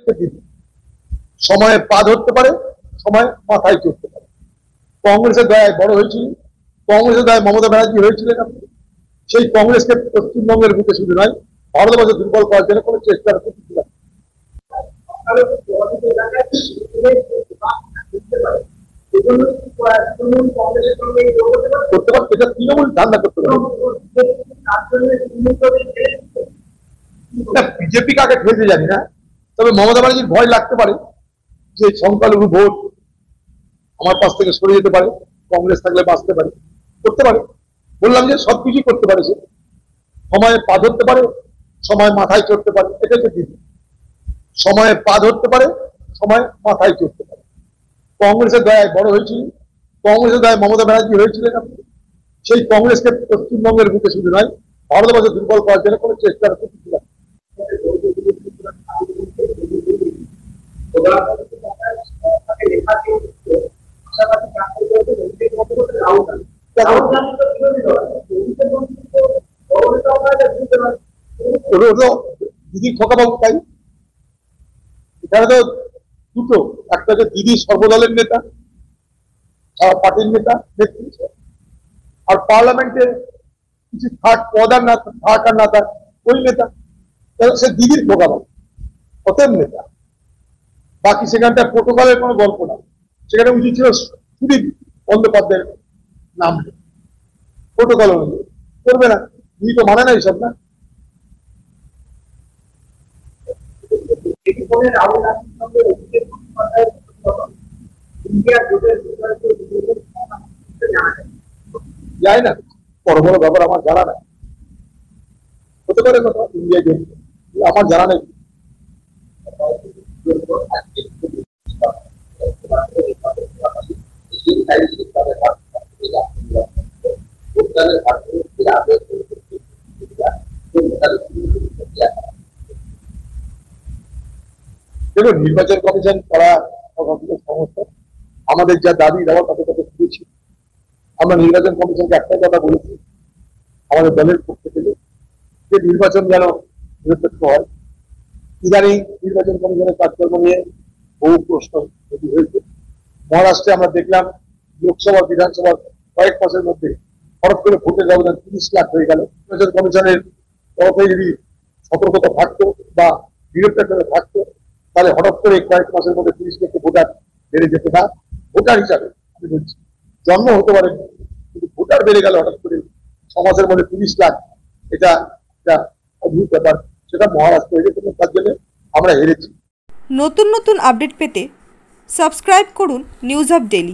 হচ্ছে দিদি। সময়ে পা ধরতে পারে, সময় মাথায় চড়তে পারে। কংগ্রেসের দয়ায় বড় হয়েছিল, কংগ্রেসের দয়ায় মমতা ব্যানার্জি হয়েছিলেন। সেই কংগ্রেসকে পশ্চিমবঙ্গের বুকে শুধু নয়, ভারতবর্ষে দুর্বল করার জন্য কোনো চেষ্টা করতে পারে। করতে পারে, এটা তৃণমূল ধান্দা করতে পারে। বিজেপি কাকে খেলতে জানি না, তবে মমতা ব্যানার্জির ভয় লাগতে পারে যে সংখ্যালঘু ভোট আমার পাশ থেকে সরে যেতে পারে, কংগ্রেস থাকলে বাঁচতে পারে, করতে পারে। বললাম যে সবকিছু করতে পারে সে। সময়ে পা ধরতে পারে, সময় মাথায় চড়তে পারে, এটা হচ্ছে দিদি। সময়ে পা ধরতে পারে, সময় মাথায় চড়তে পারে। কংগ্রেসের দয়ায় বড় হয়েছিল, কংগ্রেসের দয়ায় মমতা ব্যানার্জি হয়েছিলেন। সেই কংগ্রেসকে পশ্চিমবঙ্গের বুকে শুধু নয়, ভারতবর্ষে দুর্বল করার জন্য কোনো চেষ্টা করতে পারে। দিদি খোকাবাবু তাই এখানে তো দুটো, একটা হচ্ছে দিদি সর্বদলের নেতা, পার্টির নেতা, নেত্রী, আর পার্লামেন্টে কিছু থার্ড পদ আর না থাক আর না থাক ওই নেতা, সে দিদির খোকাবাবু অতএব নেতা। বাকি সেখানটা প্রোটোকলের কোনো গল্প না, সেখানে উচিত ছিল সুদীপ বন্দ্যোপাধ্যায়ের নাম, প্রোটোকল অনুযায়ী করবে না, দিদি তো মানে না এইসব না। যায় না, বড় বড় ব্যাপার আমার জানা নাই, হতে পারে কথা ইন্ডিয়া গেম, আমার জানা নেই। নির্বাচন কমিশন করা সমস্যা, আমাদের যা দাবি দেওয়া তাদের কাছে দিয়েছি। আমরা নির্বাচন কমিশনকে একটাই কথা বলেছি আমাদের দলের পক্ষ থেকে, যে নির্বাচন যেন নিরপেক্ষ হয়। ইদানিং নির্বাচন কমিশনের কাজকর্ম নিয়ে বহু প্রশ্ন তৈরি হয়েছে। মহারাষ্ট্রে আমরা দেখলাম লোকসভা বিধানসভার কয়েক মাসের মধ্যে হঠাৎ করে ভোটের ব্যবধান 30 লাখ হয়ে গেল। নির্বাচন কমিশনের তরফে যদি সতর্কতা থাকতো বা নিরপেক্ষতা থাকতো, তাহলে হঠাৎ করে কয়েক মাসের মধ্যে 30 লক্ষ ভোটার বেড়ে যেত না। ভোটার হিসাবে আমি বলছি, জন্ম হতে পারে, কিন্তু ভোটার বেড়ে গেল হঠাৎ করে 6 মাসের মধ্যে 30 লাখ, এটা একটা অদ্ভুত ব্যাপার। সেটা মহারাষ্ট্র হয়েছে, তার জন্য আমরা হেরেছি। নতুন নতুন আপডেট পেতে সাবস্ক্রাইব করুন নিউজ আপ ডেইলি।